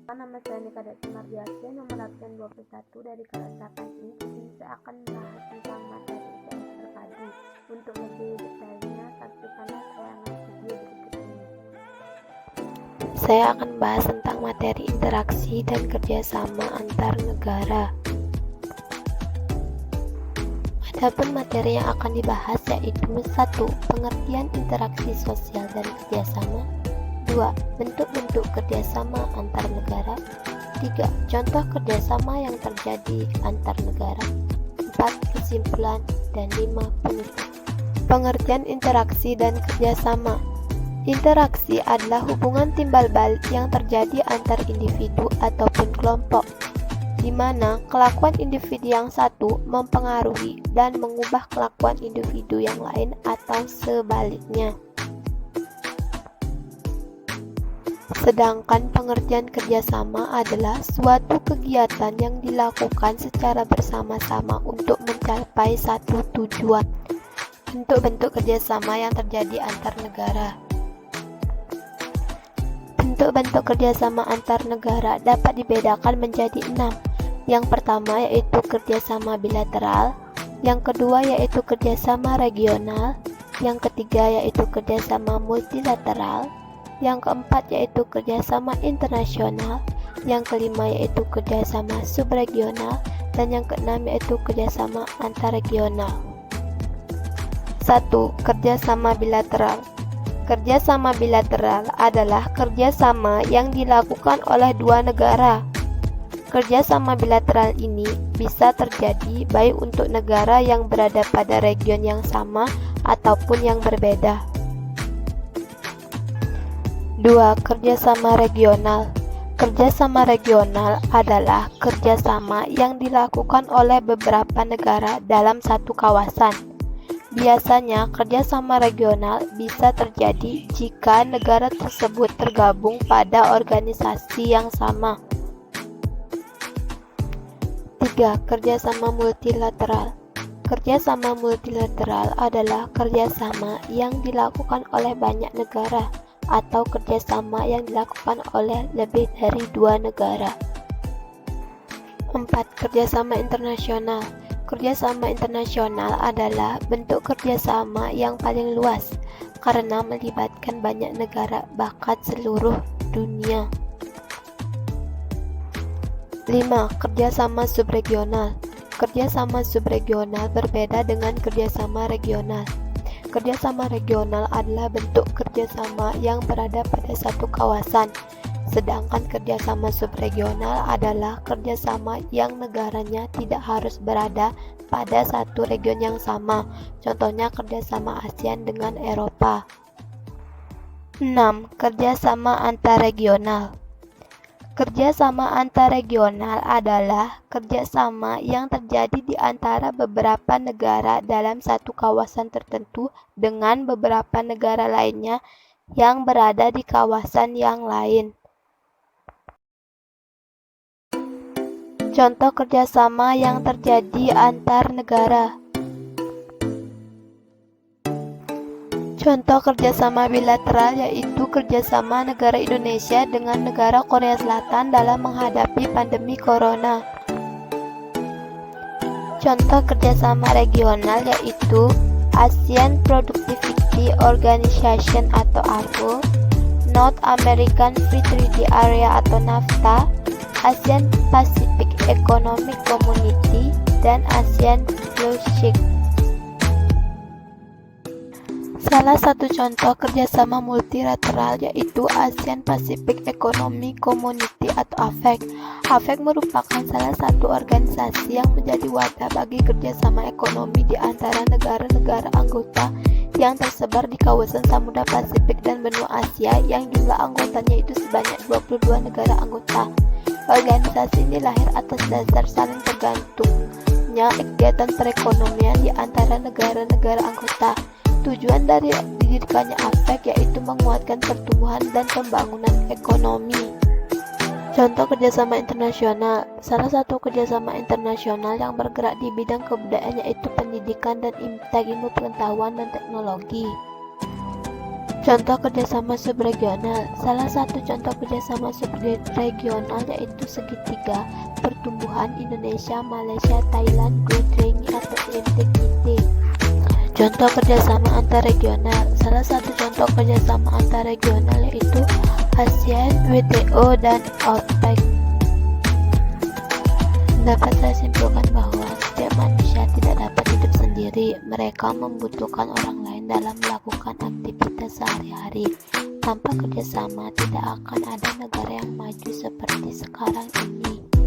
Nama saya Nika Sumardiatya, nomor absen 21 dari kelas 8 ini. Saya akan membahas tentang materi IPS terpadu. Untuk lebih detailnya, saksikanlah tayangan video berikut ini. Saya akan membahas tentang materi interaksi dan kerjasama antar negara. Adapun materi yang akan dibahas yaitu 1. Pengertian interaksi sosial dan kerjasama. 2. Bentuk-bentuk kerjasama antar negara. 3. Contoh kerjasama yang terjadi antar negara. 4. Kesimpulan. Dan 5. Penutup. Pengertian interaksi dan kerjasama. Interaksi adalah hubungan timbal balik yang terjadi antar individu ataupun kelompok, di mana kelakuan individu yang satu mempengaruhi dan mengubah kelakuan individu yang lain atau sebaliknya. Sedangkan pengertian kerjasama adalah suatu kegiatan yang dilakukan secara bersama-sama untuk mencapai satu tujuan. Bentuk-bentuk kerjasama yang terjadi antar negara. Bentuk-bentuk kerjasama antar negara dapat dibedakan menjadi 6. Yang pertama yaitu kerjasama bilateral, yang kedua yaitu kerjasama regional, yang ketiga yaitu kerjasama multilateral, yang keempat yaitu kerjasama internasional, yang kelima yaitu kerjasama subregional, dan yang keenam yaitu kerjasama antarregional. 1. Kerjasama bilateral. Kerjasama bilateral adalah kerjasama yang dilakukan oleh dua negara. Kerjasama bilateral ini bisa terjadi baik untuk negara yang berada pada region yang sama ataupun yang berbeda. 2. Kerjasama regional. Kerjasama regional adalah kerjasama yang dilakukan oleh beberapa negara dalam satu kawasan. Biasanya kerjasama regional bisa terjadi jika negara tersebut tergabung pada organisasi yang sama. 3. Kerjasama multilateral. Kerjasama multilateral adalah kerjasama yang dilakukan oleh banyak negara atau kerjasama yang dilakukan oleh lebih dari dua negara. 4. Kerjasama internasional. Kerjasama internasional adalah bentuk kerjasama yang paling luas karena melibatkan banyak negara bahkan seluruh dunia. 5. Kerjasama subregional. Kerjasama subregional berbeda dengan kerjasama regional. Kerjasama regional adalah bentuk kerjasama yang berada pada satu kawasan, sedangkan kerjasama subregional adalah kerjasama yang negaranya tidak harus berada pada satu region yang sama, contohnya kerjasama ASEAN dengan Eropa. 6. Kerjasama antarregional. Kerjasama antarregional adalah kerjasama yang terjadi di antara beberapa negara dalam satu kawasan tertentu dengan beberapa negara lainnya yang berada di kawasan yang lain. Contoh kerjasama yang terjadi antar negara. Contoh kerjasama bilateral yaitu kerjasama negara Indonesia dengan negara Korea Selatan dalam menghadapi pandemi corona. Contoh kerjasama regional yaitu ASEAN Productivity Organization atau APO, North American Free Trade Area atau NAFTA, ASEAN Pacific Economic Community, dan ASEAN Fellowship. Salah satu contoh kerjasama multilateral yaitu ASEAN Pacific Economic Community atau APEC. APEC merupakan salah satu organisasi yang menjadi wadah bagi kerjasama ekonomi di antara negara-negara anggota yang tersebar di kawasan Samudra Pasifik dan benua Asia yang jumlah anggotanya itu sebanyak 22 negara anggota. Organisasi ini lahir atas dasar saling tergantungnya kegiatan perekonomian di antara negara-negara anggota. Tujuan dari didirikannya APEC yaitu menguatkan pertumbuhan dan pembangunan ekonomi. Contoh kerjasama internasional. Salah satu kerjasama internasional yang bergerak di bidang kebudayaan yaitu pendidikan dan ilmu pengetahuan dan teknologi. Contoh kerjasama subregional. Salah satu contoh kerjasama subregional yaitu segitiga pertumbuhan Indonesia, Malaysia, Thailand, Great Ring atau INTEG. Contoh kerjasama antarregional. Salah satu contoh kerjasama antarregional yaitu ASEAN, WTO, dan OPEC. Dapat saya simpulkan bahwa setiap manusia tidak dapat hidup sendiri. Mereka membutuhkan orang lain dalam melakukan aktivitas sehari-hari. Tanpa kerjasama, tidak akan ada negara yang maju seperti sekarang ini.